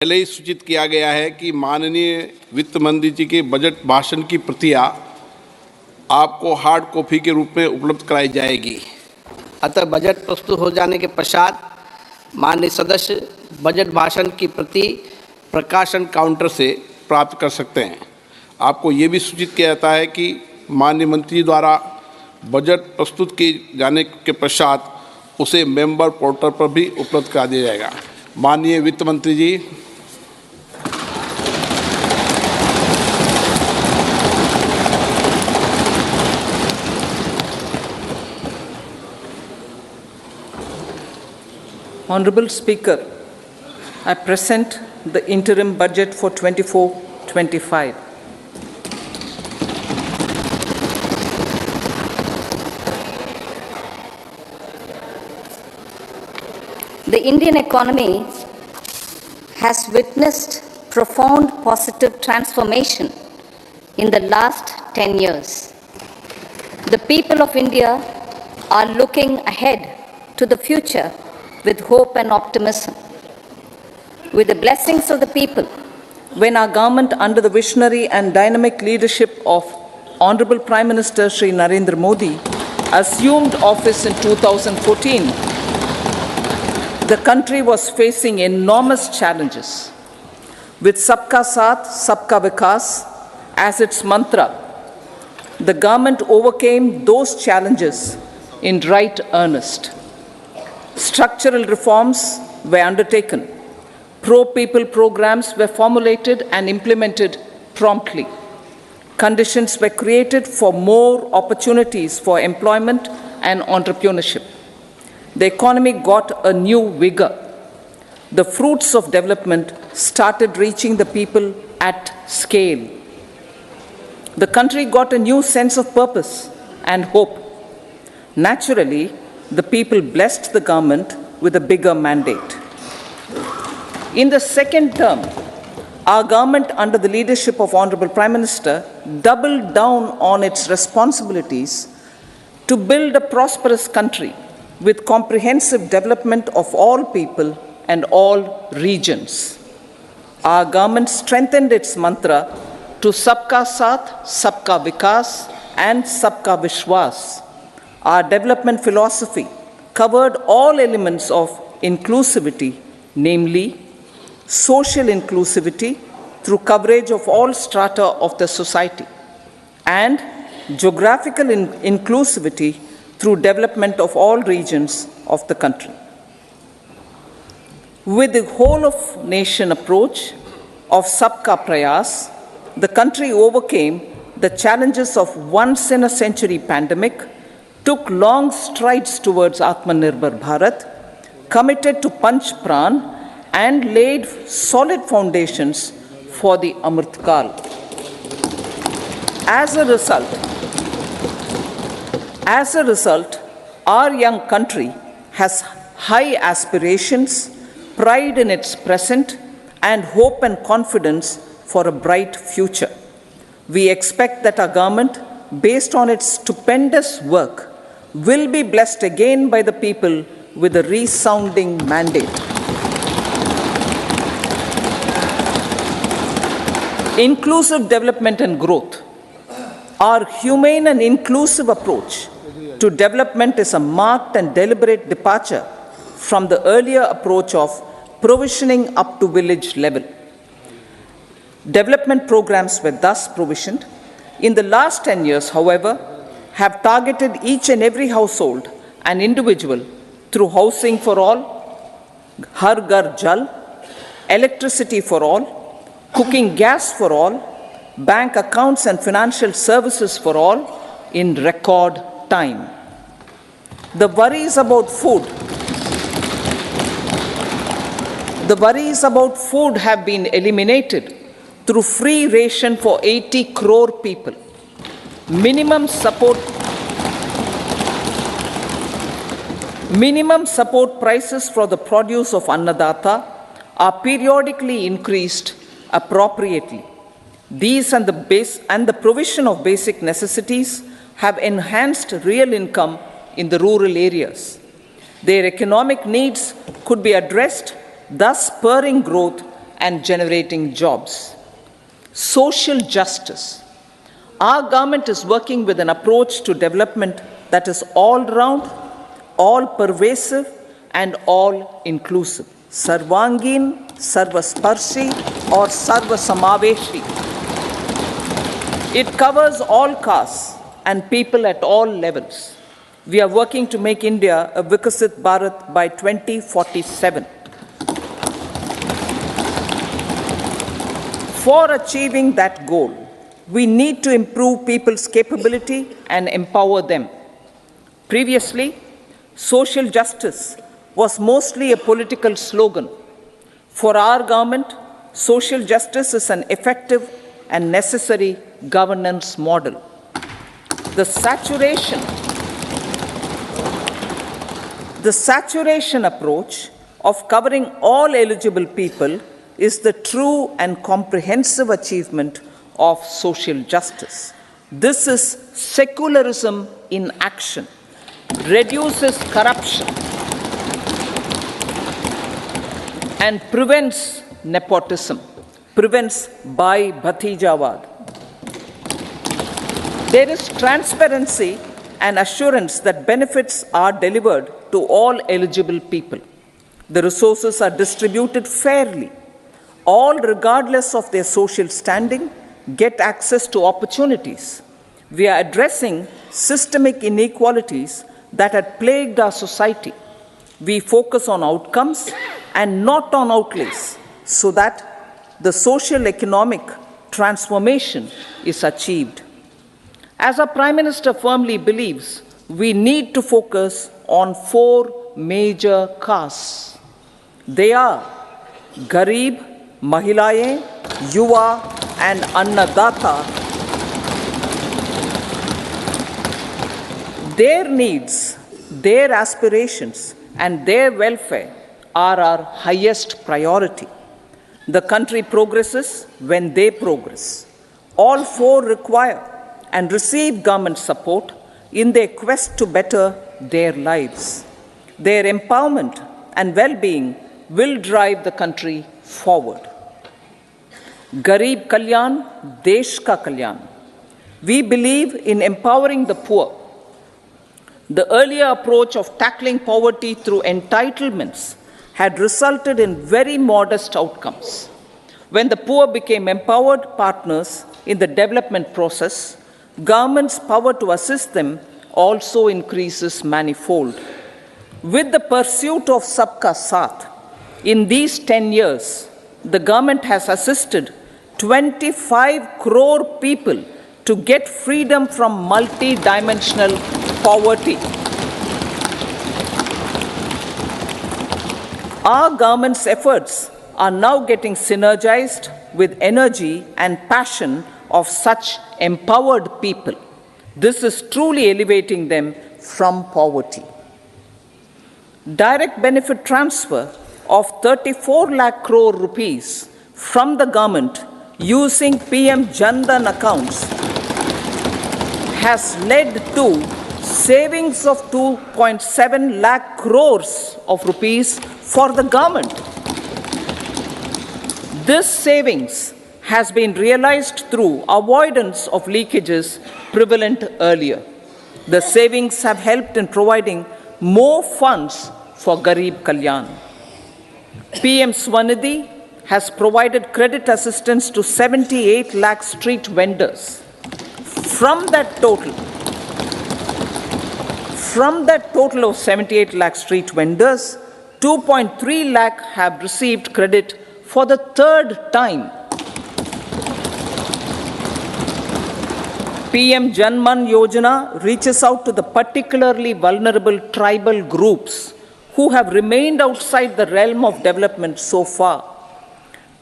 पहले ही सूचित किया गया है कि माननीय वित्त मंत्री जी के बजट भाषण की प्रतियां आपको हार्ड कॉपी के रूप में उपलब्ध कराई जाएगी। अतः बजट प्रस्तुत हो जाने के पश्चात माननीय सदस्य बजट भाषण की प्रति प्रकाशन काउंटर से प्राप्त कर सकते हैं। आपको ये भी सूचित किया जाता है कि माननीय मंत्री द्वारा बजट प्रस्तुत किए जाने के पश्चात उसे मेंबर पोर्टल पर भी उपलब्ध करा दिया जाएगा। माननीय वित्त मंत्री जी। Honorable Speaker, I present the interim budget for 24-25. The Indian economy has witnessed profound positive transformation in the last 10 years. The people of India are looking ahead to the future with hope and optimism. With the blessings of the people, When our government, under the visionary and dynamic leadership of Honorable Prime Minister Shri Narendra Modi, assumed office in 2014, the country was facing enormous challenges. With Sabka Saath, Sabka Vikas as its mantra, the government overcame those challenges in right earnest. Structural reforms were undertaken. Pro-people programs were formulated and implemented promptly. Conditions were created for more opportunities for employment and entrepreneurship. The economy got a new vigor. The fruits of development started reaching the people at scale. The country got a new sense of purpose and hope. Naturally, the people blessed the government with a bigger mandate. In the second term, our government, under the leadership of Honorable Prime Minister, doubled down on its responsibilities to build a prosperous country with comprehensive development of all people and all regions. Our government strengthened its mantra to Sabka Saath, Sabka Vikas and Sabka Vishwas. Our development philosophy covered all elements of inclusivity, namely social inclusivity through coverage of all strata of the society, and geographical inclusivity through development of all regions of the country. With the whole of nation approach of Sabka Prayas, the country overcame the challenges of once in a century pandemic, took long strides towards Atmanirbhar Bharat, committed to Panch Pran, and laid solid foundations for the Amrit Kal. As a result, our young country has high aspirations, pride in its present, and hope and confidence for a bright future. We expect that our government, based on its stupendous work, will be blessed again by the people with a resounding mandate. Inclusive development and growth. Our humane and inclusive approach to development is a marked and deliberate departure from the earlier approach of provisioning up to village level. Development programs were thus provisioned. In the last 10 years, however, have targeted each and every household and individual through housing for all, Har Ghar Jal, electricity for all, cooking gas for all, bank accounts and financial services for all in record time. The worries about food have been eliminated through free ration for 80 crore people. Minimum support prices for the produce of Annadata are periodically increased appropriately. These and the provision of basic necessities have enhanced real income in the rural areas. Their economic needs could be addressed, thus spurring growth and generating jobs. Social justice. Our government is working with an approach to development that is all-round, all-pervasive, and all-inclusive. Sarvangin, Sarvasparshi, or Sarvasamaveshi. It covers all castes and people at all levels. We are working to make India a Vikasit Bharat by 2047. For achieving that goal, we need to improve people's capability and empower them. Previously, social justice was mostly a political slogan. For our government, social justice is an effective and necessary governance model. The saturation approach of covering all eligible people is the true and comprehensive achievement of social justice. This is secularism in action, reduces corruption, and prevents nepotism, prevents Bhai Bhatijawad. There is transparency and assurance that benefits are delivered to all eligible people. The resources are distributed fairly. All, regardless of their social standing, get access to opportunities. We are addressing systemic inequalities that had plagued our society. We focus on outcomes and not on outlays so that the social economic transformation is achieved. As our Prime Minister firmly believes, we need to focus on 4 major castes. They are Garib, Mahilaye, Yuva, and Annadata. Their needs, their aspirations, and their welfare are our highest priority. The country progresses when they progress. All 4 require and receive government support in their quest to better their lives. Their empowerment and well-being will drive the country forward. Garib Kalyan, Desh Ka Kalyan. We believe in empowering the poor. The earlier approach of tackling poverty through entitlements had resulted in very modest outcomes. When the poor became empowered partners in the development process, government's power to assist them also increases manifold. With the pursuit of Sabka Saath, in these 10 years, the government has assisted 25 crore people to get freedom from multi-dimensional poverty. Our government's efforts are now getting synergized with energy and passion of such empowered people. This is truly elevating them from poverty. Direct benefit transfer of 34 lakh crore rupees from the government using PM Jan Dhan accounts has led to savings of 2.7 lakh crores of rupees for the government. This savings has been realized through avoidance of leakages prevalent earlier. The savings have helped in providing more funds for Garib Kalyan. PM Swanidhi has provided credit assistance to 78 lakh street vendors. From that total of 78 lakh street vendors, 2.3 lakh have received credit for the 3rd time. PM Janman Yojana reaches out to the particularly vulnerable tribal groups who have remained outside the realm of development so far.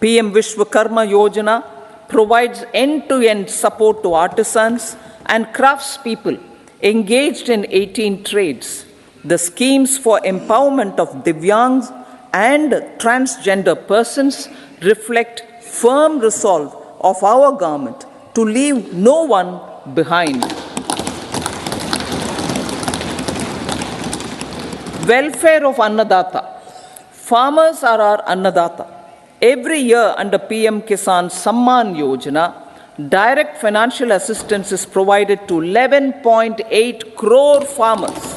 PM Vishwakarma Yojana provides end-to-end support to artisans and craftspeople engaged in 18 trades. The schemes for empowerment of Divyangs and transgender persons reflect firm resolve of our government to leave no one behind. Welfare of Annadata. Farmers are our Annadata. Every year under PM Kisan Samman Yojana, direct financial assistance is provided to 11.8 crore farmers,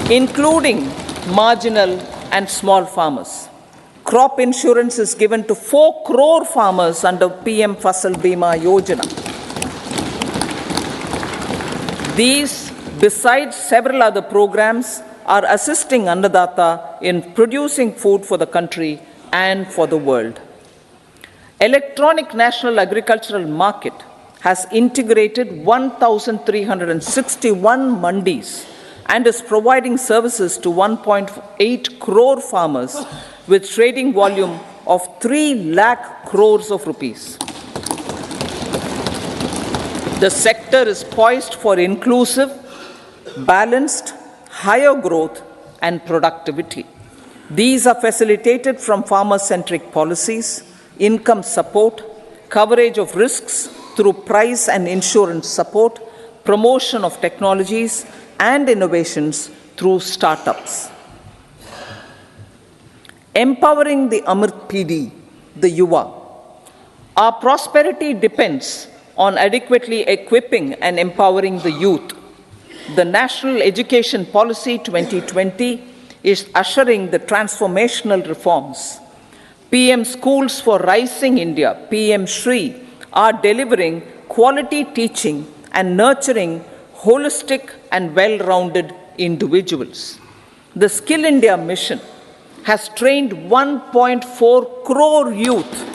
including marginal and small farmers. Crop insurance is given to 4 crore farmers under PM Fasal Bima Yojana. These, besides several other programs, are assisting Annadata in producing food for the country and for the world. Electronic National Agricultural Market has integrated 1,361 mandis and is providing services to 1.8 crore farmers with trading volume of 3 lakh crores of rupees. The sector is poised for inclusive, balanced, higher growth and productivity. These are facilitated from farmer-centric policies, income support, coverage of risks through price and insurance support, promotion of technologies and innovations through startups. Empowering the Amrit PD, the Yuva. Our prosperity depends on adequately equipping and empowering the youth. The National Education Policy 2020 is ushering the transformational reforms. PM Schools for Rising India, PM Shri, are delivering quality teaching and nurturing holistic and well-rounded individuals. The Skill India mission has trained 1.4 crore youth,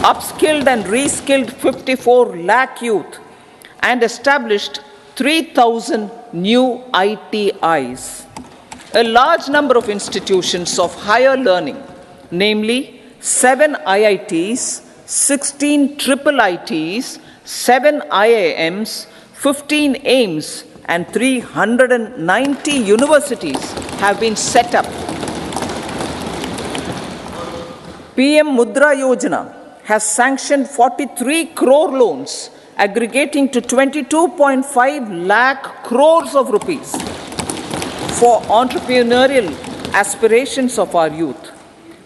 upskilled and reskilled 54 lakh youth, and established 3,000 new ITIs. A large number of institutions of higher learning, namely 7 IITs, 16 triple ITs, 7 IIMs, 15 AIMS, and 390 universities have been set up. PM Mudra Yojana has sanctioned 43 crore loans aggregating to 22.5 lakh crores of rupees for entrepreneurial aspirations of our youth.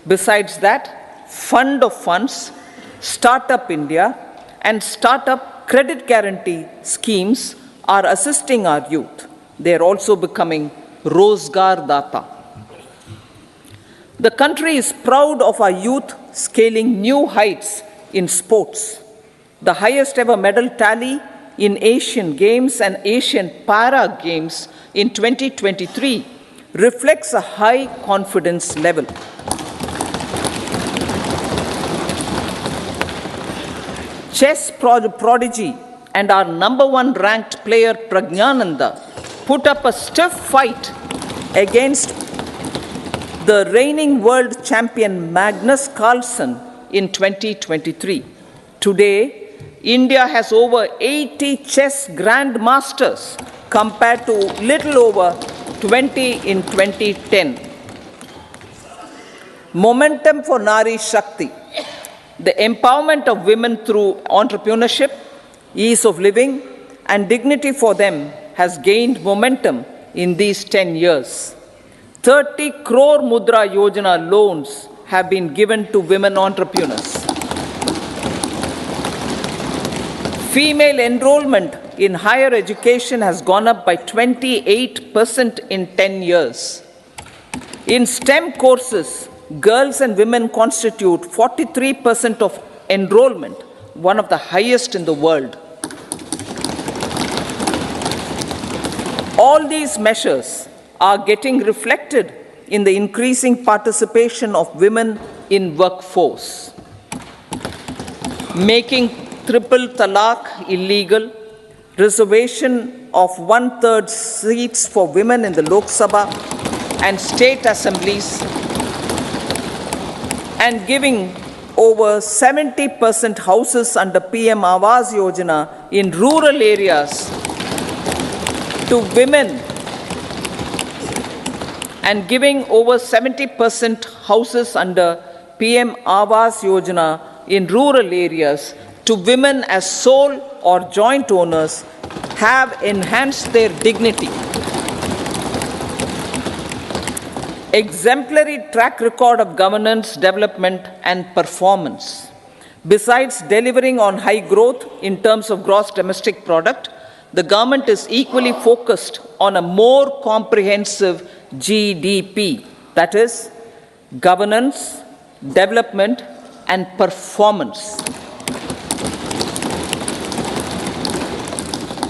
Besides that, Fund of Funds, Startup India, and Startup Credit Guarantee schemes are assisting our youth. They are also becoming Rozgar Data. The country is proud of our youth scaling new heights in sports. The highest ever medal tally in Asian Games and Asian Para Games in 2023 reflects a high confidence level. Chess prodigy and our #1 ranked player Pragnananda put up a stiff fight against the reigning world champion Magnus Carlsen in 2023. Today, India has over 80 chess grandmasters compared to little over 20 in 2010. Momentum for Nari Shakti. The empowerment of women through entrepreneurship, ease of living, and dignity for them has gained momentum in these 10 years. 30 crore Mudra Yojana loans have been given to women entrepreneurs. Female enrollment in higher education has gone up by 28% in 10 years. In STEM courses, girls and women constitute 43% of enrollment, one of the highest in the world. All these measures are getting reflected in the increasing participation of women in workforce. Making triple talaq illegal, reservation of 1/3 seats for women in the Lok Sabha and state assemblies, and giving over 70% houses under PM Awas Yojana in rural areas to women, and giving over 70% houses under PM Awas Yojana in rural areas to women as sole or joint owners have enhanced their dignity. exemplary track record of governance, development, and performance. Besides delivering on high growth in terms of gross domestic product, the government is equally focused on a more comprehensive GDP, that is, governance, development, and performance.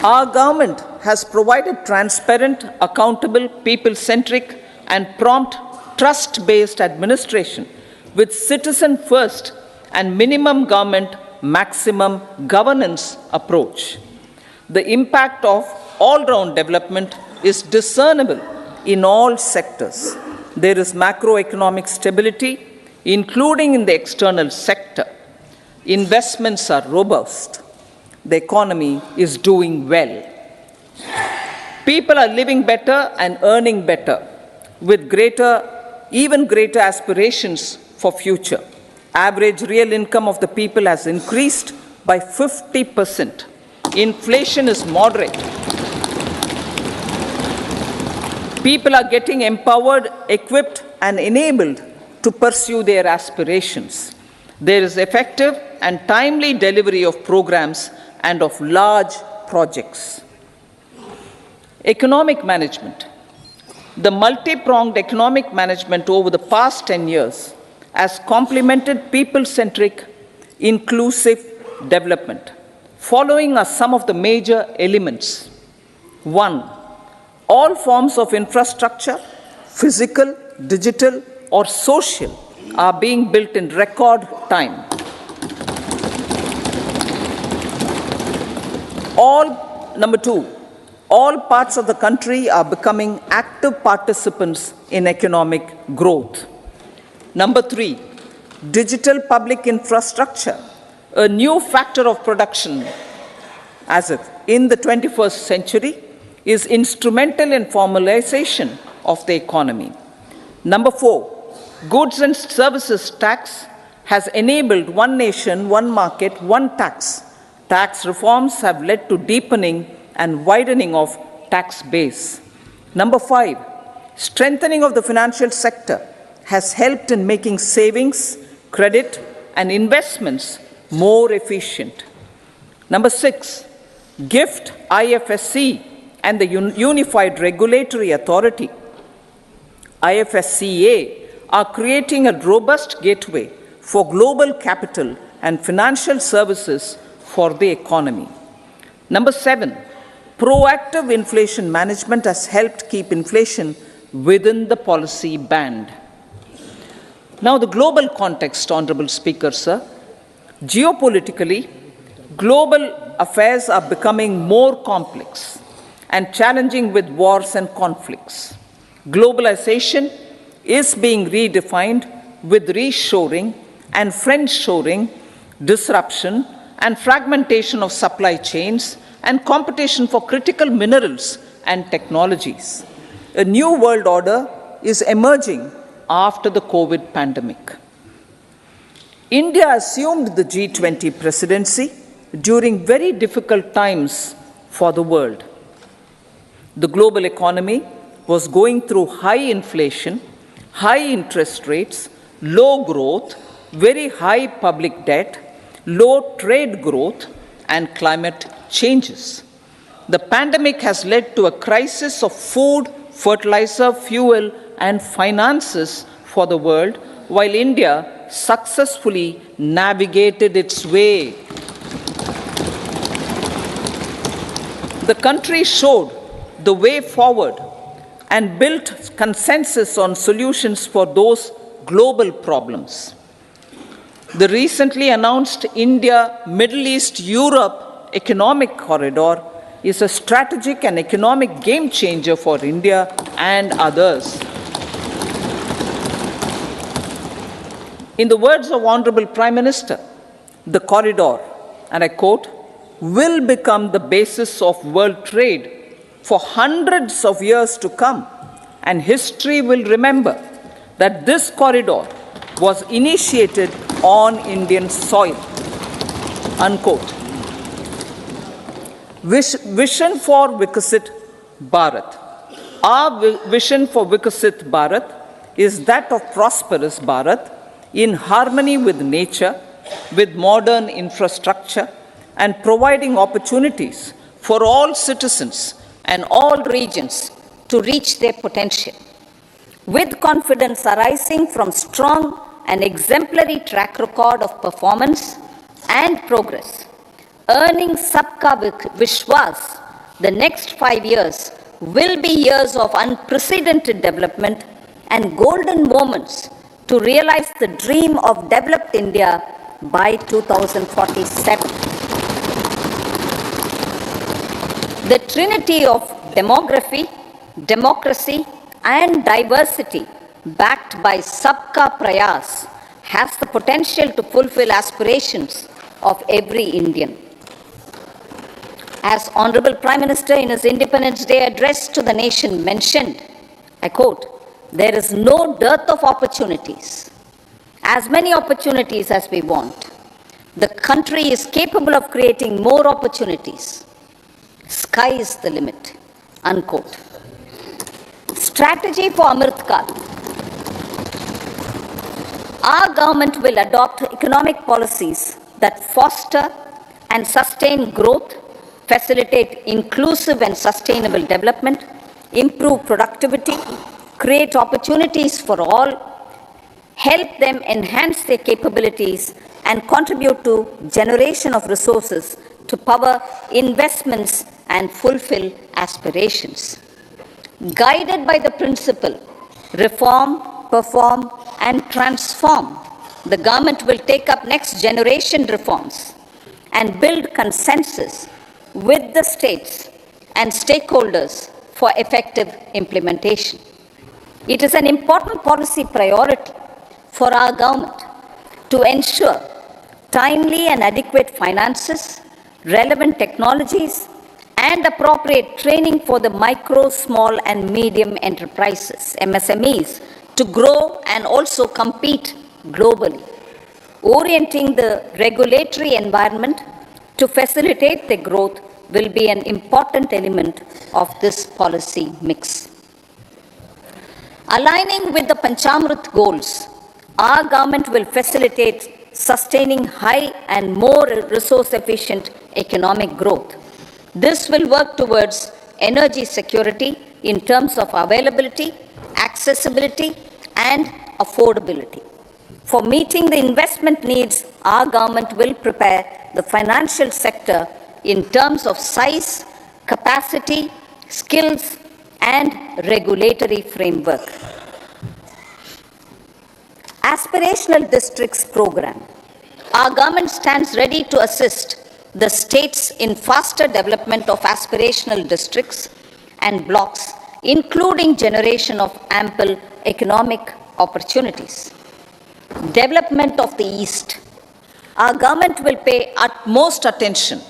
Our government has provided transparent, accountable, people-centric, and prompt, trust-based administration with citizen-first and minimum government, maximum governance approach. The impact of all-round development is discernible in all sectors. There is macroeconomic stability, including in the external sector. Investments are robust. The economy is doing well. People are living better and earning better, with even greater aspirations for future. Average real income of the people has increased by 50%. Inflation is moderate. People are getting empowered, equipped, and enabled to pursue their aspirations. There is effective and timely delivery of programs and of large projects. Economic management. The multi-pronged economic management over the past 10 years has complemented people-centric, inclusive development. Following are some of the major elements. 1. All forms of infrastructure, physical, digital, or social, are being built in record time. Number 2, all parts of the country are becoming active participants in economic growth. Number 3, digital public infrastructure, a new factor of production as if in the 21st century, is instrumental in formalization of the economy. Number 4, goods and services tax has enabled one nation, one market, one tax. Tax reforms have led to deepening and widening of tax base. Number 5, strengthening of the financial sector has helped in making savings, credit, and investments more efficient. Number 6, GIFT, IFSC, and the Unified Regulatory Authority, IFSCA, are creating a robust gateway for global capital and financial services for the economy. Number 7, proactive inflation management has helped keep inflation within the policy band. Now, the global context, Honorable Speaker, sir. Geopolitically, global affairs are becoming more complex and challenging with wars and conflicts. Globalization is being redefined with reshoring and friendshoring, disruption and fragmentation of supply chains, and competition for critical minerals and technologies. A new world order is emerging after the COVID pandemic. India assumed the G20 presidency during very difficult times for the world. The global economy was going through high inflation, high interest rates, low growth, very high public debt, low trade growth, and climate changes. The pandemic has led to a crisis of food, fertilizer, fuel, and finances for the world, while India successfully navigated its way. The country showed the way forward and built consensus on solutions for those global problems. The recently announced India-Middle East-Europe economic corridor is a strategic and economic game changer for India and others. In the words of Honorable Prime Minister, the corridor, and I quote, will become the basis of world trade for hundreds of years to come, and history will remember that this corridor was initiated on Indian soil, unquote. Vision for Vikasit Bharat. Our vision for Vikasit Bharat is that of prosperous Bharat in harmony with nature, with modern infrastructure, and providing opportunities for all citizens and all regions to reach their potential. With confidence arising from strong and exemplary track record of performance and progress, earning Sabka Vishwas, the next 5 years will be years of unprecedented development and golden moments to realize the dream of developed India by 2047. The trinity of demography, democracy, and diversity backed by Sabka Prayas has the potential to fulfill aspirations of every Indian. As Honorable Prime Minister in his Independence Day address to the nation mentioned, I quote, "There is no dearth of opportunities, as many opportunities as we want. The country is capable of creating more opportunities. Sky is the limit," unquote. Strategy for Amrit Kal. Our government will adopt economic policies that foster and sustain growth, facilitate inclusive and sustainable development, improve productivity, create opportunities for all, help them enhance their capabilities, and contribute to generation of resources to power investments and fulfill aspirations. Guided by the principle, reform, perform, and transform, the government will take up next generation reforms and build consensus with the states and stakeholders for effective implementation. It is an important policy priority for our government to ensure timely and adequate finances, relevant technologies, and appropriate training for the micro, small, and medium enterprises, MSMEs, to grow and also compete globally. Orienting the regulatory environment to facilitate their growth will be an important element of this policy mix. Aligning with the Panchamrit goals, our government will facilitate sustaining high and more resource-efficient economic growth. This will work towards energy security in terms of availability, accessibility, and affordability. For meeting the investment needs, our government will prepare the financial sector in terms of size, capacity, skills, and regulatory framework. Aspirational Districts Program. Our government stands ready to assist the states in faster development of aspirational districts and blocks, including generation of ample economic opportunities. Development of the East. Our government will pay utmost attention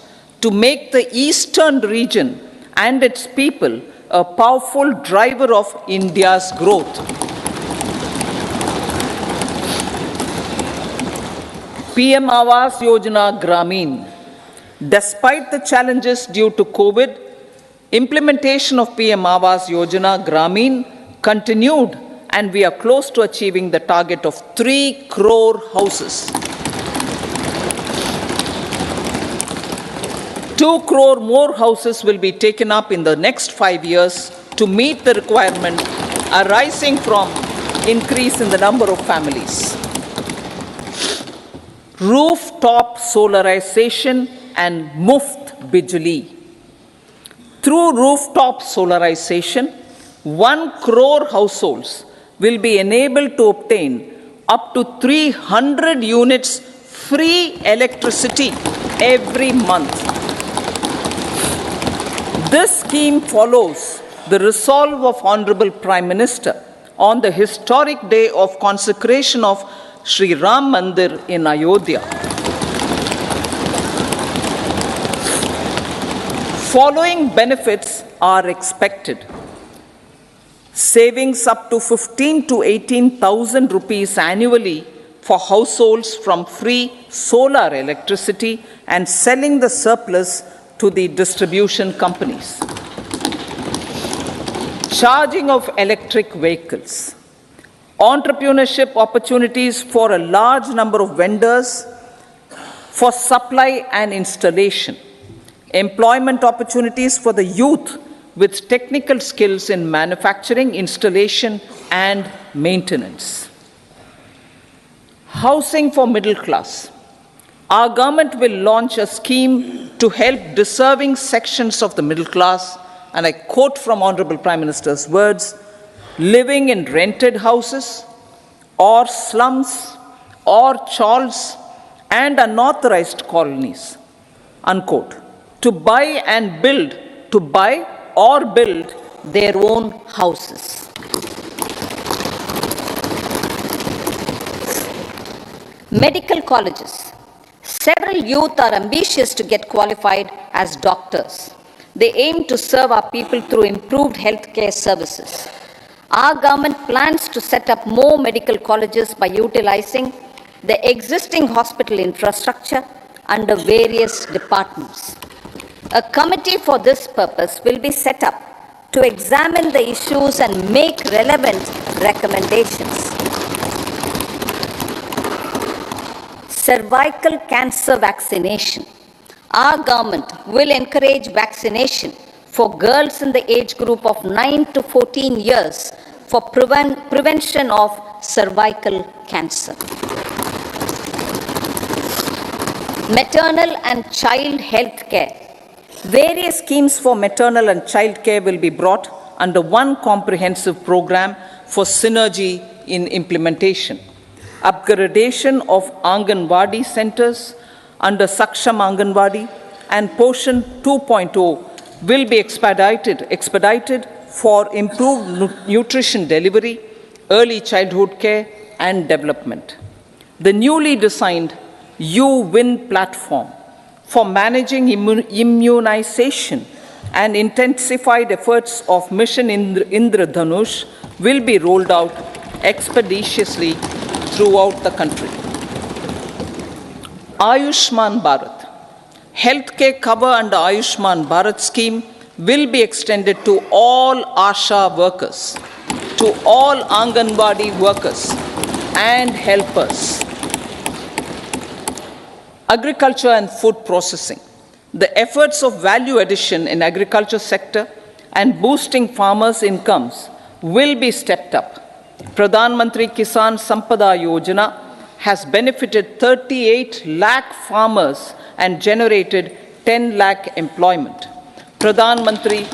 to make the eastern region and its people a powerful driver of India's growth. PM Awas Yojana Gramin. Despite the challenges due to COVID, implementation of PM Awas Yojana Gramin continued, and we are close to achieving the target of 3 crore houses. 2 crore more houses will be taken up in the next 5 years to meet the requirement arising from increase in the number of families. Rooftop solarization and Muft Bijli. Through rooftop solarization, 1 crore households will be enabled to obtain up to 300 units free electricity every month. This scheme follows the resolve of Honorable Prime Minister on the historic day of consecration of Sri Ram Mandir in Ayodhya. Following benefits are expected. Savings up to 15 to 18,000 rupees annually for households from free solar electricity and selling the surplus to the distribution companies. Charging of electric vehicles. entrepreneurship opportunities for a large number of vendors for supply and installation, employment opportunities for the youth with technical skills in manufacturing, installation, and maintenance. Housing for middle class. Our government will launch a scheme to help deserving sections of the middle class, and I quote from Honorable Prime Minister's words, living in rented houses or slums or chawls and unauthorized colonies, unquote, to buy or build their own houses. Medical colleges. Several youth are ambitious to get qualified as doctors. They aim to serve our people through improved healthcare services. Our government plans to set up more medical colleges by utilizing the existing hospital infrastructure under various departments. A committee for this purpose will be set up to examine the issues and make relevant recommendations. Cervical cancer vaccination. Our government will encourage vaccination for girls in the age group of 9 to 14 years for prevention of cervical cancer. Maternal and child health care. Various schemes for maternal and child care will be brought under one comprehensive program for synergy in implementation. Upgradation of Anganwadi centers under Saksham Anganwadi and Poshan 2.0 will be expedited for improved nutrition delivery, early childhood care and development. The newly designed U-Win platform for managing immunization and intensified efforts of Mission Indradhanush will be rolled out expeditiously throughout the country. Ayushman Bharat. Healthcare cover under Ayushman Bharat scheme will be extended to all ASHA workers, to all Anganwadi workers and helpers. Agriculture and food processing. The efforts of value addition in agriculture sector and boosting farmers' incomes will be stepped up. Pradhan Mantri Kisan Sampada Yojana has benefited 38 lakh farmers and generated 10 lakh employment. Pradhan Mantri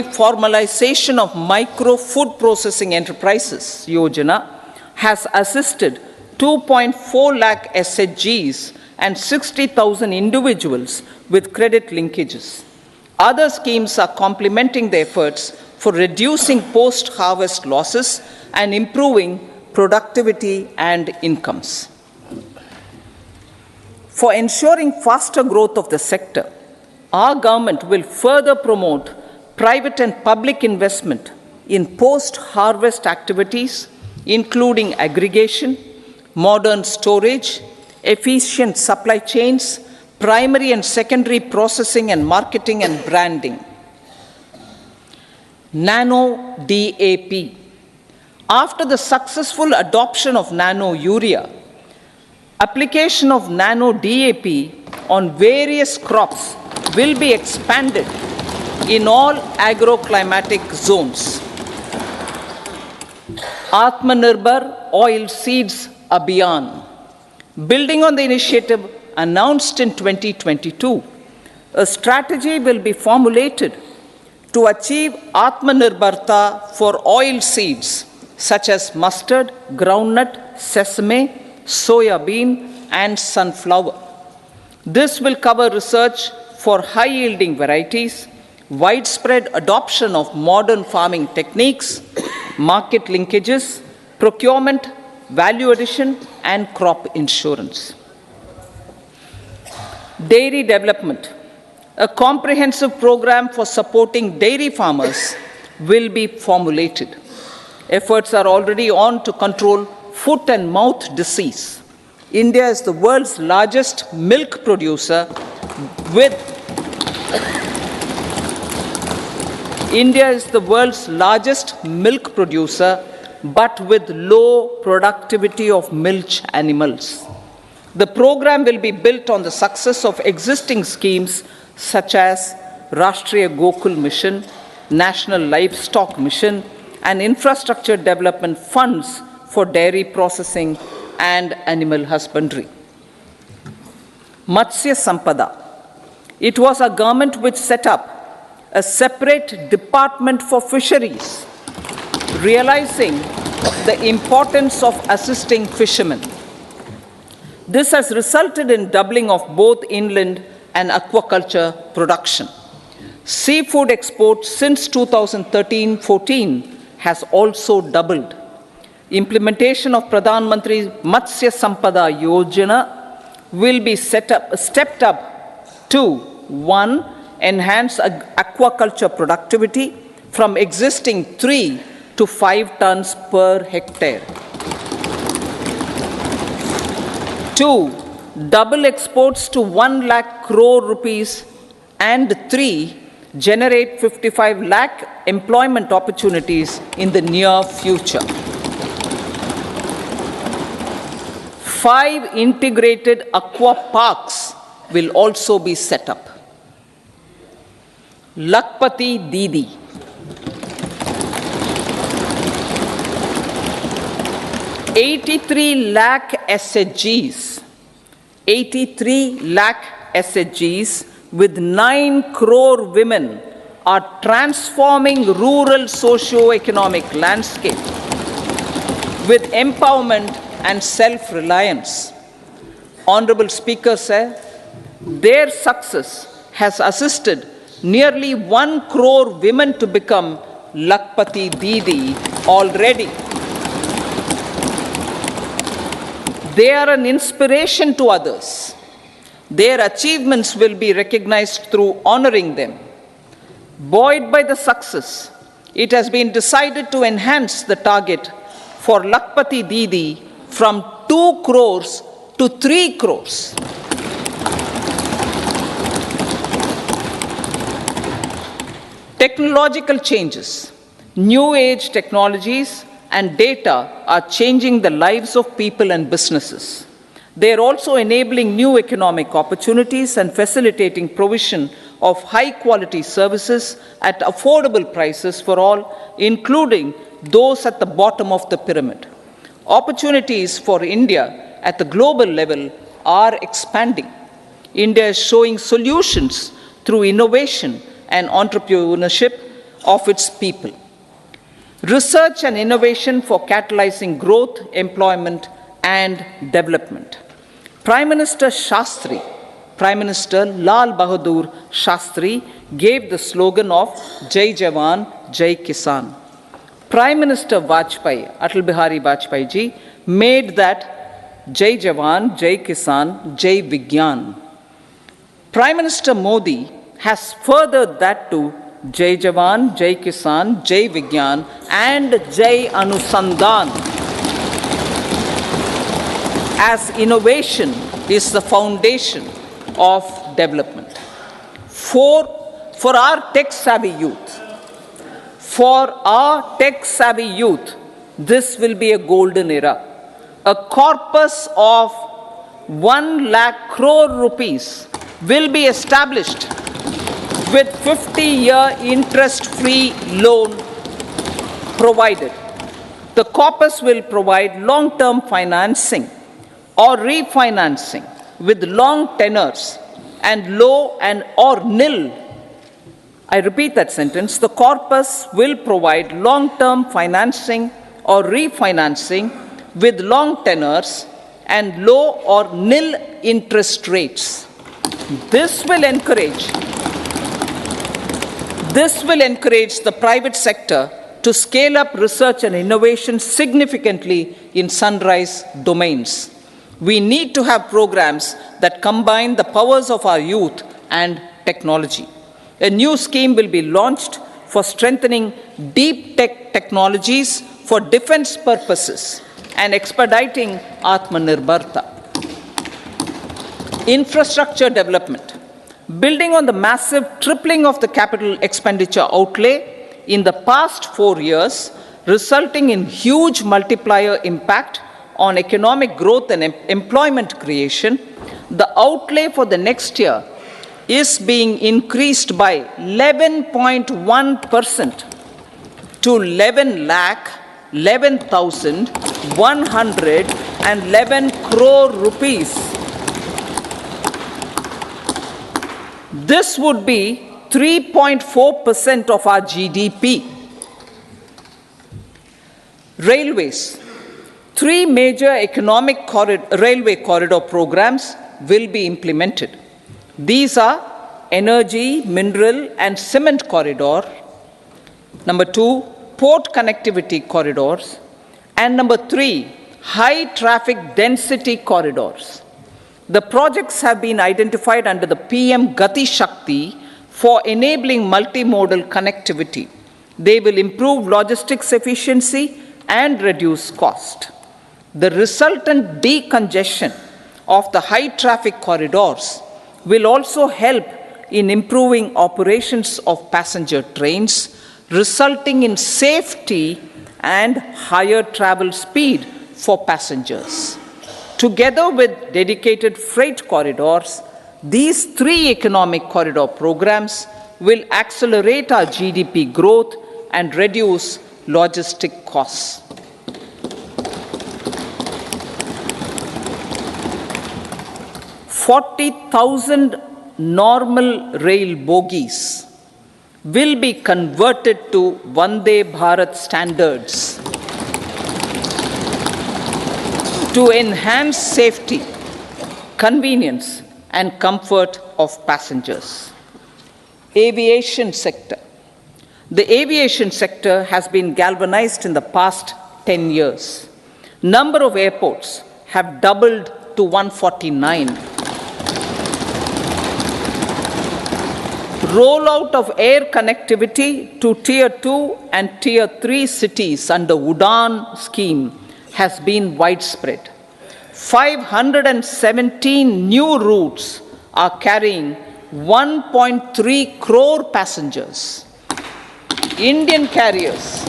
Formalization of Micro Food Processing Enterprises Yojana has assisted 2.4 lakh SHGs and 60,000 individuals with credit linkages. Other schemes are complementing the efforts for reducing post-harvest losses and improving productivity and incomes. For ensuring faster growth of the sector, our government will further promote private and public investment in post-harvest activities, including aggregation, modern storage, efficient supply chains, primary and secondary processing and marketing and branding. Nano DAP. After the successful adoption of nano urea, application of nano DAP on various crops will be expanded in all agroclimatic zones. Atmanirbhar Oil Seeds Abhiyan. Building on the initiative announced in 2022, a strategy will be formulated to achieve Atmanirbharta for oil seeds such as mustard, groundnut, sesame, soya bean, and sunflower. This will cover research for high-yielding varieties, widespread adoption of modern farming techniques, market linkages, procurement, value addition, and crop insurance. Dairy development. A comprehensive program for supporting dairy farmers will be formulated. Efforts are already on to control foot and mouth disease. India is the world's largest milk producer with India is the world's largest milk producer, but with low productivity of milch animals. The program will be built on the success of existing schemes such as Rashtriya Gokul Mission, National Livestock Mission, and infrastructure development funds for dairy processing and animal husbandry. Matsya Sampada. It was a government which set up a separate department for fisheries, realizing the importance of assisting fishermen. This has resulted in doubling of both inland and aquaculture production. Seafood exports since 2013-14 has also doubled. Implementation of Pradhan Mantri Matsya Sampada Yojana will be stepped up to 1. Enhance aquaculture productivity from existing 3 to 5 tons per hectare. 2. Double exports to 1 lakh crore rupees, and 3. Generate 55 lakh employment opportunities in the near future. 5 integrated aqua parks will also be set up. Lakpati Didi. 83 lakh SHGs. 83 lakh SHGs with 9 crore women are transforming rural socio-economic landscape with empowerment and self-reliance. Honorable Speaker said, their success has assisted nearly 1 crore women to become Lakpati Didi already. They are an inspiration to others. Their achievements will be recognized through honoring them. Buoyed by the success, it has been decided to enhance the target for Lakpati Didi from 2 crores to 3 crores. Technological changes, new age technologies and data are changing the lives of people and businesses. They are also enabling new economic opportunities and facilitating provision of high quality services at affordable prices for all, including those at the bottom of the pyramid. Opportunities for India at the global level are expanding. India is showing solutions through innovation and entrepreneurship of its people. Research and innovation for catalyzing growth, employment, and development. Prime Minister Shastri, Prime Minister Lal Bahadur Shastri gave the slogan of Jai Jawan, Jai Kisan. Prime Minister Vajpayee, Atal Bihari Vajpayee ji, made that Jai Jawan, Jai Kisan, Jai Vigyan. Prime Minister Modi has furthered that to Jai Jawan, Jai Kisan, Jai Vigyan, and Jai Anusandhan, as innovation is the foundation of development. For our tech-savvy youth, this will be a golden era. A corpus of 1 lakh crore rupees will be established with 50-year interest-free loan provided. The corpus will provide long-term financing or refinancing with long tenors and low and or nil. I repeat that sentence. The corpus will provide long-term financing or refinancing with long tenors and low or nil interest rates. This will encourage the private sector to scale up research and innovation significantly in sunrise domains. We need to have programs that combine the powers of our youth and technology. A new scheme will be launched for strengthening deep tech technologies for defense purposes and expediting Atmanirbharta. Infrastructure development. Building on the massive tripling of the capital expenditure outlay in the past 4 years, resulting in huge multiplier impact on economic growth and employment creation, the outlay for the next year is being increased by 11.1% to 11,111 crore rupees. This would be 3.4% of our GDP. Railways. 3 major railway corridor programs will be implemented. These are energy, mineral, and cement corridor. Number 2, port connectivity corridors. And number 3, high traffic density corridors. The projects have been identified under the PM Gati Shakti for enabling multimodal connectivity. They will improve logistics efficiency and reduce cost. The resultant decongestion of the high traffic corridors will also help in improving operations of passenger trains, resulting in safety and higher travel speed for passengers. Together with dedicated freight corridors, these 3 economic corridor programs will accelerate our GDP growth and reduce logistic costs. 40,000 normal rail bogies will be converted to Vande Bharat standards to enhance safety, convenience, and comfort of passengers. Aviation sector. The aviation sector has been galvanized in the past 10 years. Number of airports have doubled to 149. Rollout of air connectivity to Tier 2 and Tier 3 cities under UDAN scheme has been widespread. 517 new routes are carrying 1.3 crore passengers. Indian carriers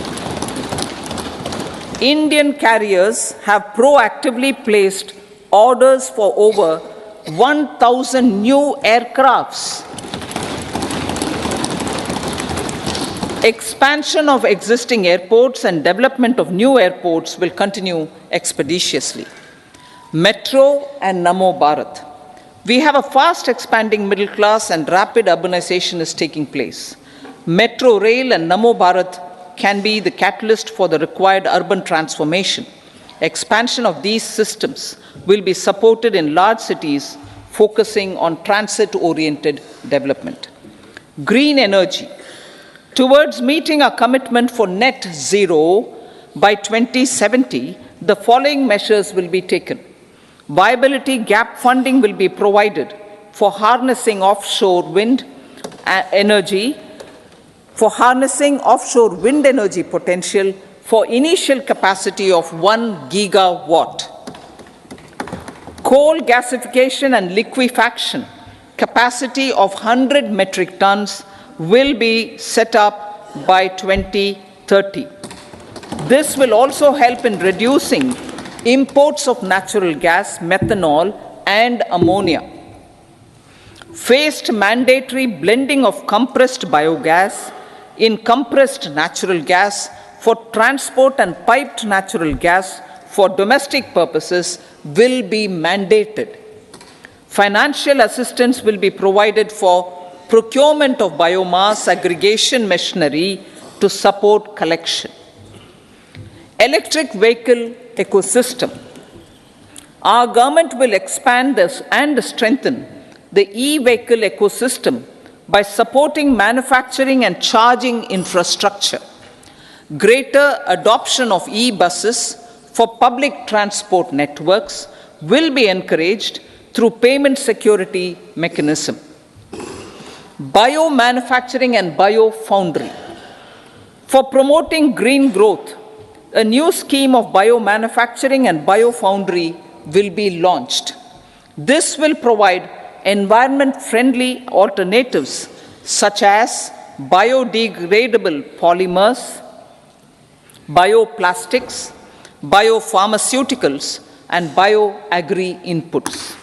have proactively placed orders for over 1,000 new aircrafts. Expansion of existing airports and development of new airports will continue expeditiously. Metro and Namo Bharat. We have a fast expanding middle class and rapid urbanization is taking place. Metro rail and Namo Bharat can be the catalyst for the required urban transformation. Expansion of these systems will be supported in large cities focusing on transit-oriented development. Green energy. Towards meeting our commitment for net zero by 2070, the following measures will be taken. Viability gap funding will be provided for harnessing offshore wind energy potential for initial capacity of 1 gigawatt. Coal gasification and liquefaction capacity of 100 metric tons will be set up by 2030. This will also help in reducing imports of natural gas, methanol, and ammonia. Phased mandatory blending of compressed biogas in compressed natural gas for transport and piped natural gas for domestic purposes will be mandated. Financial assistance will be provided for procurement of biomass aggregation machinery to support collection. Electric vehicle ecosystem. Our government will expand this and strengthen the e-vehicle ecosystem by supporting manufacturing and charging infrastructure. Greater adoption of e-buses for public transport networks will be encouraged through payment security mechanism. Biomanufacturing and biofoundry. For promoting green growth, a new scheme of biomanufacturing and biofoundry will be launched. This will provide environment-friendly alternatives such as biodegradable polymers, bioplastics, biopharmaceuticals, and bioagri-inputs.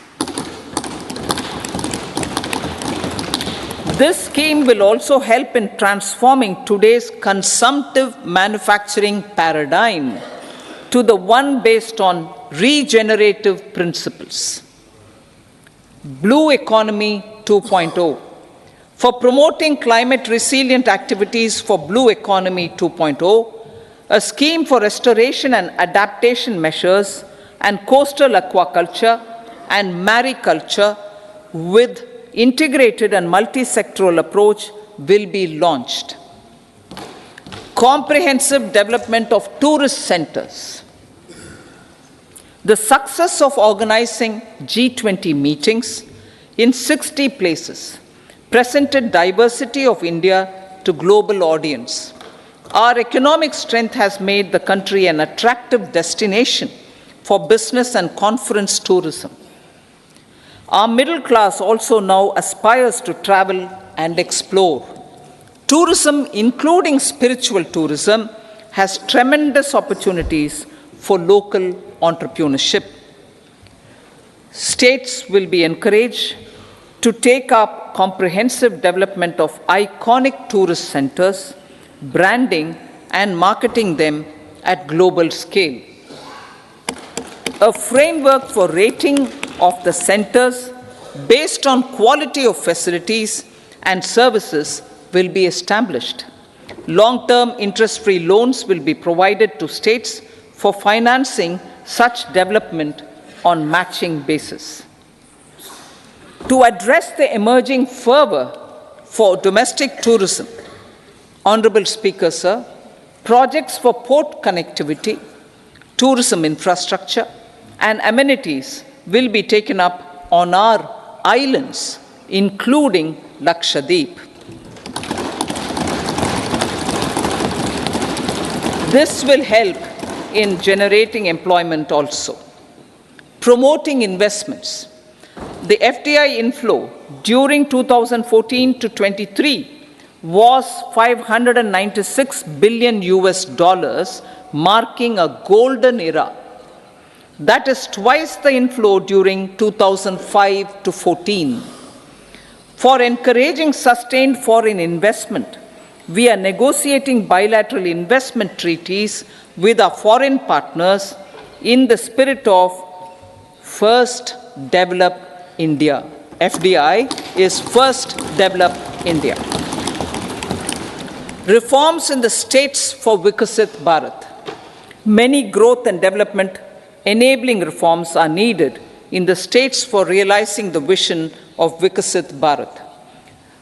This scheme will also help in transforming today's consumptive manufacturing paradigm to the one based on regenerative principles. Blue Economy 2.0. For promoting climate resilient activities for Blue Economy 2.0, a scheme for restoration and adaptation measures and coastal aquaculture and mariculture with integrated and multi-sectoral approach will be launched. Comprehensive development of tourist centers. The success of organizing G20 meetings in 60 places presented diversity of India to global audience. Our economic strength has made the country an attractive destination for business and conference tourism. Our middle class also now aspires to travel and explore. Tourism, including spiritual tourism, has tremendous opportunities for local entrepreneurship. States will be encouraged to take up comprehensive development of iconic tourist centers, branding and marketing them at global scale. A framework for rating of the centers based on quality of facilities and services will be established. Long-term interest-free loans will be provided to states for financing such development on matching basis. To address the emerging fervor for domestic tourism, Honorable Speaker, sir, projects for port connectivity, tourism infrastructure, and amenities will be taken up on our islands, including Lakshadweep. This will help in generating employment also. Promoting investments. The FDI inflow during 2014 to 23 was $596 billion US, marking a golden era. That is twice the inflow during 2005 to 14. For encouraging sustained foreign investment, we are negotiating bilateral investment treaties with our foreign partners in the spirit of First Develop India. FDI is First Develop India. Reforms in the states for Vikasit Bharat. Many growth and development enabling reforms are needed in the states for realizing the vision of Vikasit Bharat.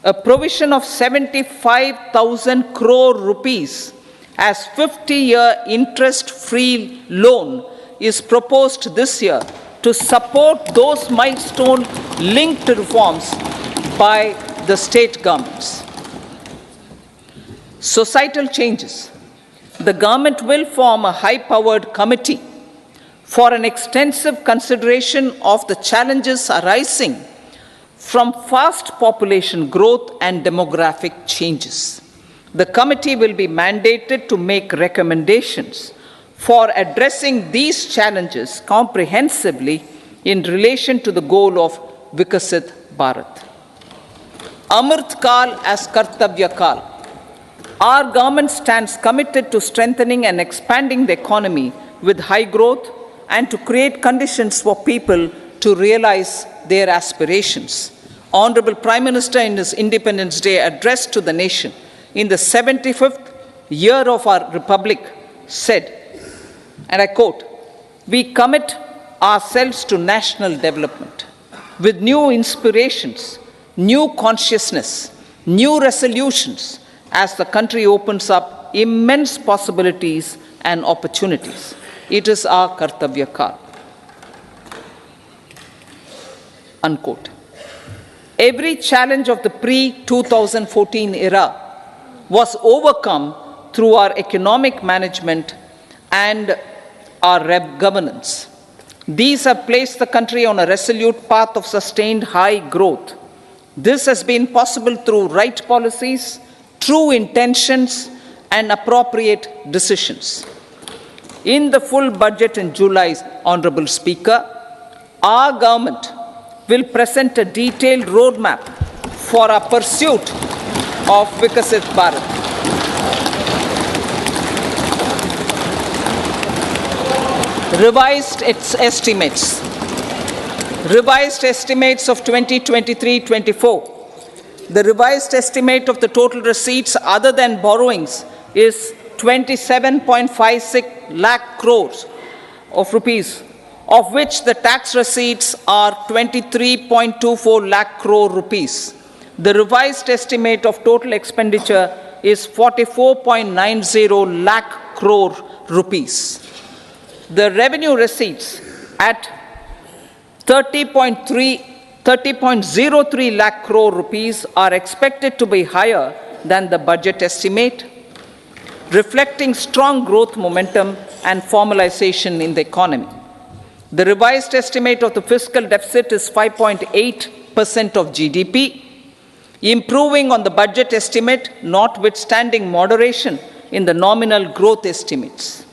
A provision of 75,000 crore rupees as 50-year interest-free loan is proposed this year to support those milestone-linked reforms by the state governments. Societal changes. The government will form a high-powered committee for an extensive consideration of the challenges arising from fast population growth and demographic changes. The committee will be mandated to make recommendations for addressing these challenges comprehensively in relation to the goal of Vikasit Bharat. Amrit Kal as Kartavya Kal. Our government stands committed to strengthening and expanding the economy with high growth and to create conditions for people to realize their aspirations. Honorable Prime Minister, in his Independence Day address to the nation in the 75th year of our Republic, said, and I quote, "We commit ourselves to national development with new inspirations, new consciousness, new resolutions as the country opens up immense possibilities and opportunities. It is our Kartavya Kal." Unquote. Every challenge of the pre-2014 era was overcome through our economic management and our governance. These have placed the country on a resolute path of sustained high growth. This has been possible through right policies, true intentions and appropriate decisions. In the full budget in July, Honorable Speaker, our government will present a detailed roadmap for our pursuit of Vikasit Bharat. Revised estimates of 2023-24. The revised estimate of the total receipts other than borrowings is 27.56 lakh crores of rupees, of which the tax receipts are 23.24 lakh crore rupees. The revised estimate of total expenditure is 44.90 lakh crore rupees. The revenue receipts at 30.03 lakh crore rupees are expected to be higher than the budget estimate, reflecting strong growth momentum and formalization in the economy. The revised estimate of the fiscal deficit is 5.8% of GDP, improving on the budget estimate, notwithstanding moderation in the nominal growth estimates.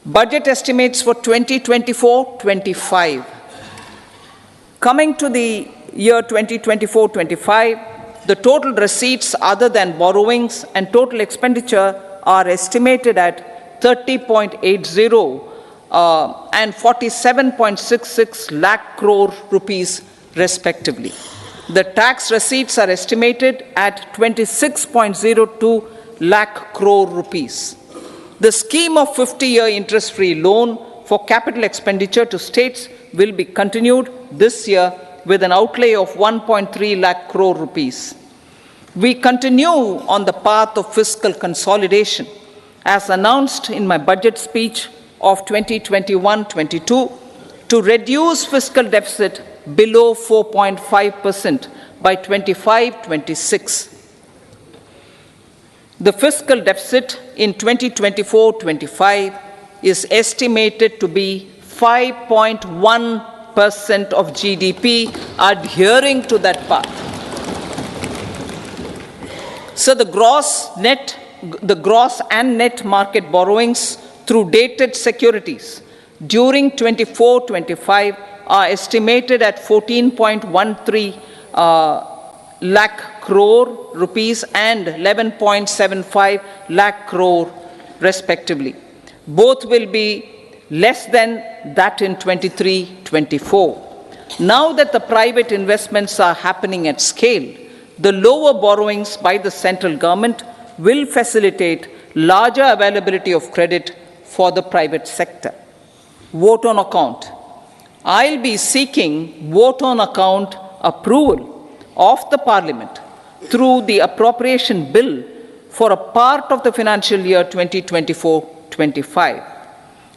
Budget estimates for 2024-25. Coming to the year 2024-25, the total receipts other than borrowings and total expenditure are estimated at 30.80 and 47.66 lakh crore rupees respectively. The tax receipts are estimated at 26.02 lakh crore rupees. The scheme of 50-year interest-free loan for capital expenditure to states will be continued this year with an outlay of 1.3 lakh crore rupees. We continue on the path of fiscal consolidation, as announced in my budget speech of 2021-22, to reduce fiscal deficit below 4.5% by 25-26. The fiscal deficit in 2024-25 is estimated to be 5.1% of GDP, adhering to that path. So the gross and net market borrowings through dated securities during 24-25 are estimated at 14.13 lakh crore rupees and 11.75 lakh crore respectively. Both will be less than that in 23-24. Now that the private investments are happening at scale, the lower borrowings by the central government will facilitate larger availability of credit for the private sector. Vote on account. I'll be seeking vote on account approval of the Parliament through the appropriation bill for a part of the financial year 2024-25.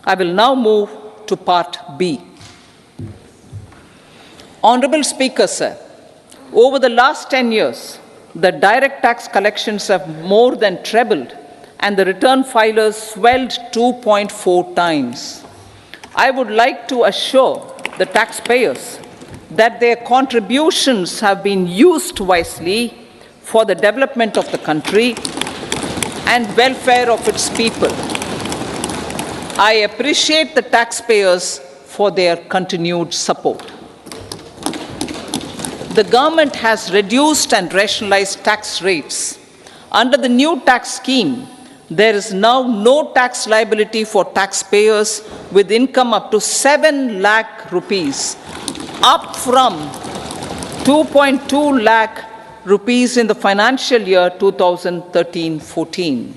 I will now move to Part B. Honorable Speaker, sir, over the last 10 years, the direct tax collections have more than trebled and the return filers swelled 2.4 times. I would like to assure the taxpayers that their contributions have been used wisely for the development of the country and welfare of its people. I appreciate the taxpayers for their continued support. The government has reduced and rationalized tax rates. Under the new tax scheme, there is now no tax liability for taxpayers with income up to 7 lakh rupees, up from 2.2 lakh rupees in the financial year 2013-14.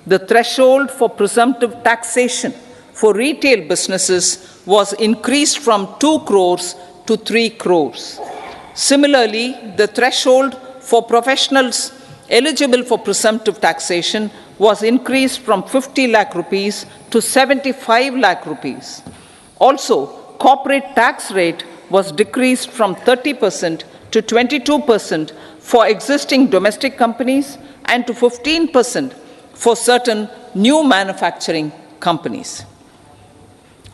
The threshold for presumptive taxation for retail businesses was increased from 2 crores to 3 crores. Similarly, the threshold for professionals eligible for presumptive taxation was increased from 50 lakh rupees to 75 lakh rupees. Also, corporate tax rate was decreased from 30% to 22% for existing domestic companies and to 15% for certain new manufacturing companies.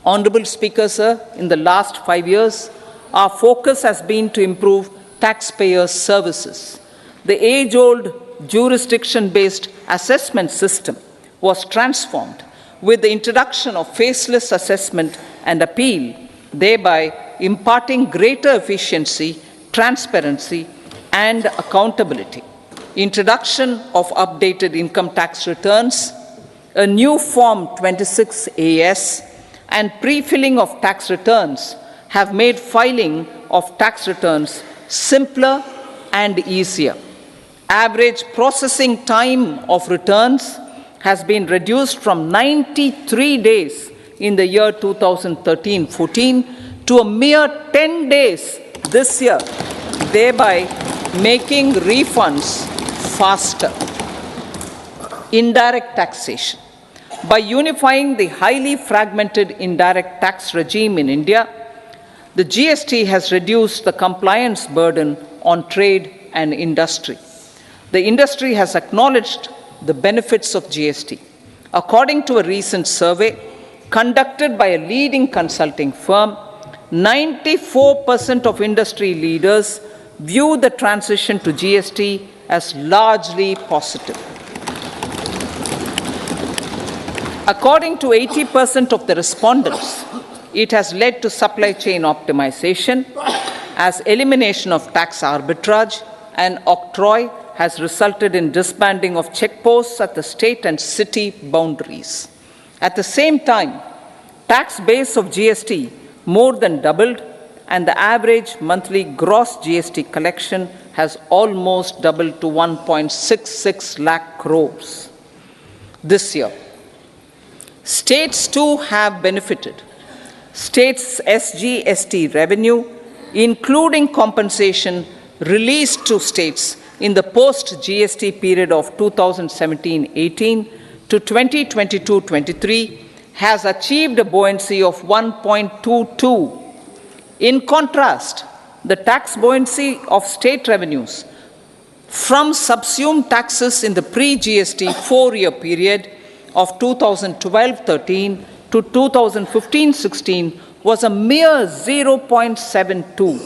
Honorable Speaker, sir, in the last 5 years, our focus has been to improve taxpayer services. The age-old jurisdiction-based assessment system was transformed with the introduction of faceless assessment and appeal, thereby imparting greater efficiency, transparency, and accountability. Introduction of updated income tax returns, a new Form 26AS, and pre-filling of tax returns have made filing of tax returns simpler and easier. Average processing time of returns has been reduced from 93 days in the year 2013-14 to a mere 10 days this year, thereby making refunds faster. Indirect taxation. By unifying the highly fragmented indirect tax regime in India, the GST has reduced the compliance burden on trade and industry. The industry has acknowledged the benefits of GST. According to a recent survey conducted by a leading consulting firm, 94% of industry leaders view the transition to GST as largely positive. According to 80% of the respondents, it has led to supply chain optimization, as elimination of tax arbitrage and octroi has resulted in disbanding of checkposts at the state and city boundaries. At the same time, tax base of GST more than doubled, and the average monthly gross GST collection has almost doubled to 1.66 lakh crores this year. States too have benefited. States' SGST revenue, including compensation released to states in the post-GST period of 2017-18 to 2022-23, has achieved a buoyancy of 1.22. In contrast, the tax buoyancy of state revenues from subsumed taxes in the pre-GST four-year period of 2012-13 to 2015-16 was a mere 0.72.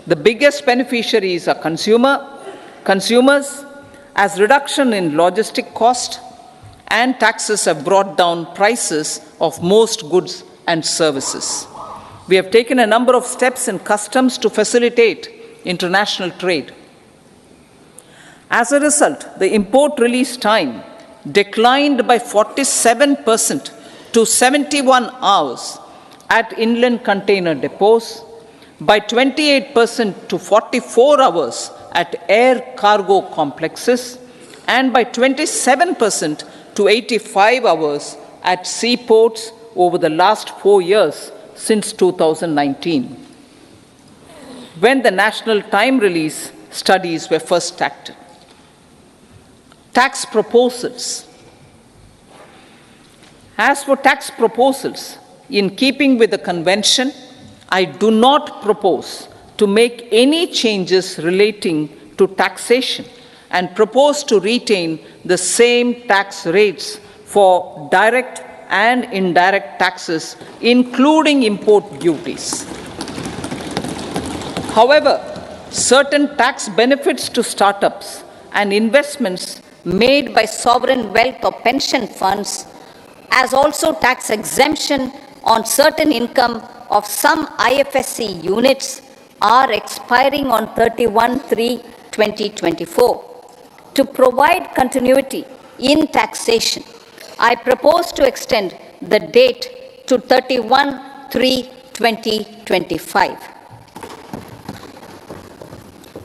The biggest beneficiaries are consumers, as reduction in logistic cost and taxes have brought down prices of most goods and services. We have taken a number of steps in customs to facilitate international trade. As a result, the import release time declined by 47% to 71 hours at inland container depots, by 28% to 44 hours at air cargo complexes, and by 27% to 85 hours at seaports over the last 4 years since 2019, when the national time release studies were first started. Tax proposals. As for tax proposals, in keeping with the convention, I do not propose to make any changes relating to taxation and propose to retain the same tax rates for direct and indirect taxes, including import duties. However, certain tax benefits to startups and investments made by sovereign wealth or pension funds, as also tax exemption on certain income of some IFSC units, are expiring on 31/3/2024. To provide continuity in taxation, I propose to extend the date to 31/3/2025.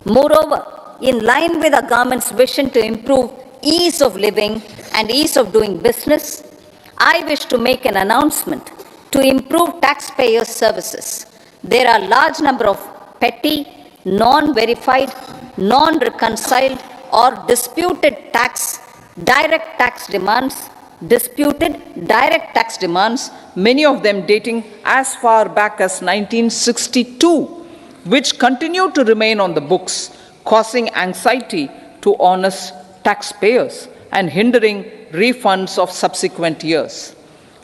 Moreover, in line with our government's vision to improve ease of living and ease of doing business, I wish to make an announcement to improve taxpayer services. There are a large number of petty, non-verified, non-reconciled, or disputed direct tax demands, many of them dating as far back as 1962, which continue to remain on the books, causing anxiety to honest taxpayers and hindering refunds of subsequent years.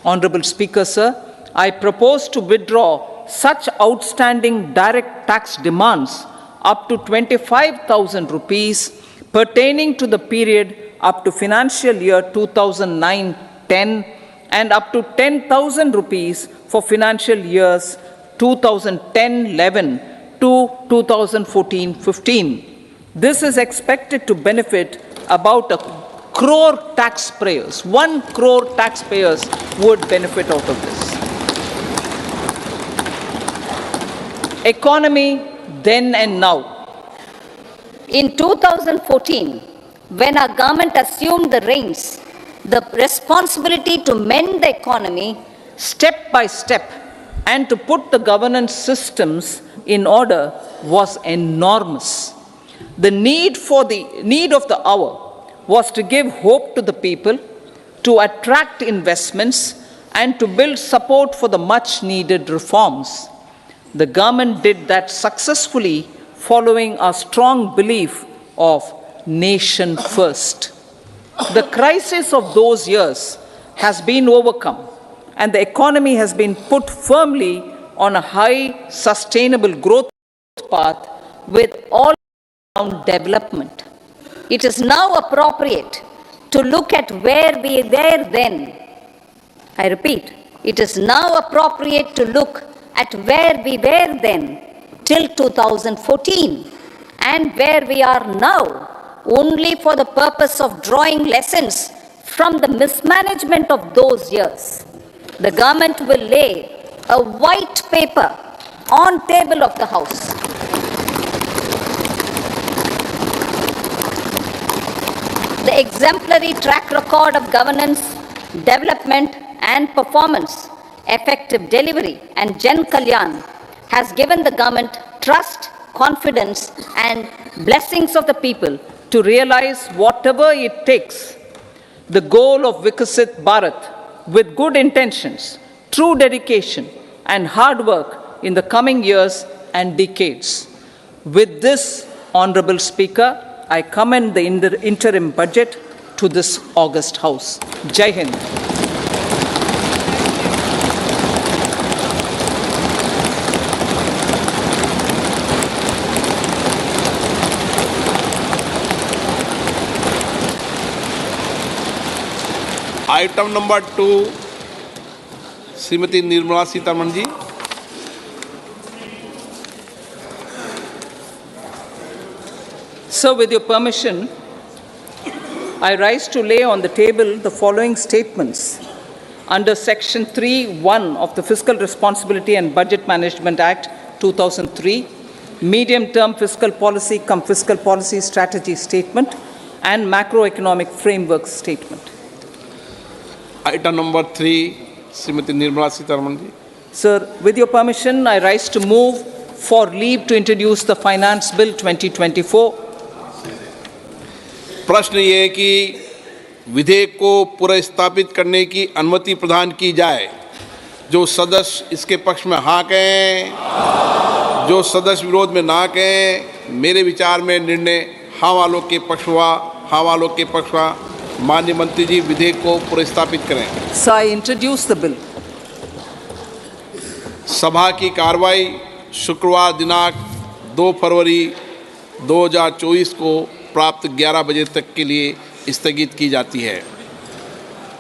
Honorable Speaker, sir, I propose to withdraw such outstanding direct tax demands up to 25,000 rupees pertaining to the period up to financial year 2009-10 and up to 10,000 rupees for financial years 2010-11 to 2014-15. This is expected to benefit about 1 crore taxpayers. 1 crore taxpayers would benefit out of this. Economy then and now. In 2014, when our government assumed the reins, the responsibility to mend the economy Step by step, and to put the governance systems in order was enormous. The need of the hour was to give hope to the people, to attract investments, and to build support for the much needed reforms. The government did that successfully, following a strong belief of nation first. The crisis of those years has been overcome, and the economy has been put firmly on a high, sustainable growth path with all-round development. It is now appropriate to look at where we were then. I repeat, it is now appropriate to look at where we were then till 2014 and where we are now, only for the purpose of drawing lessons from the mismanagement of those years. The government will lay a white paper on table of the House. The exemplary track record of governance, development and performance, effective delivery and Jan Kalyan has given the government trust, confidence and blessings of the people to realize whatever it takes, the goal of Vikasit Bharat, with good intentions, true dedication and hard work in the coming years and decades. With this, Honorable Speaker, I commend the interim budget to this august House. Jai Hind. Item number 2 Shrimati Nirmala Sitharaman ji. So, with your permission, I rise to lay on the table the following statements under Section 3(1) of the Fiscal Responsibility and Budget Management Act 2003, Medium-Term Fiscal Policy cum Fiscal Policy Strategy Statement and Macroeconomic Framework Statement. Item number 3 Shrimati Nirmala Sitharaman ji. Sir, with your permission, I rise to move for leave to introduce the Finance Bill 2024. प्रश्न ये है कि विधेयक को पुनर्स्थापित करने की अनुमति प्रदान की जाए। जो सदस्य इसके पक्ष में हाँ कहें, जो सदस्य विरोध में ना कहें। मेरे विचार में निर्णय हाँ वालों के पक्ष हुआ, हाँ वालों के पक्ष हुआ। माननीय मंत्री जी विधेयक को पुनर्स्थापित करें। So I introduce the bill. सभा की कार्रवाई शुक्रवार दिनांक 2 फरवरी 2024 को प्राप्त 11 बजे तक के लिए स्थगित की जाती है।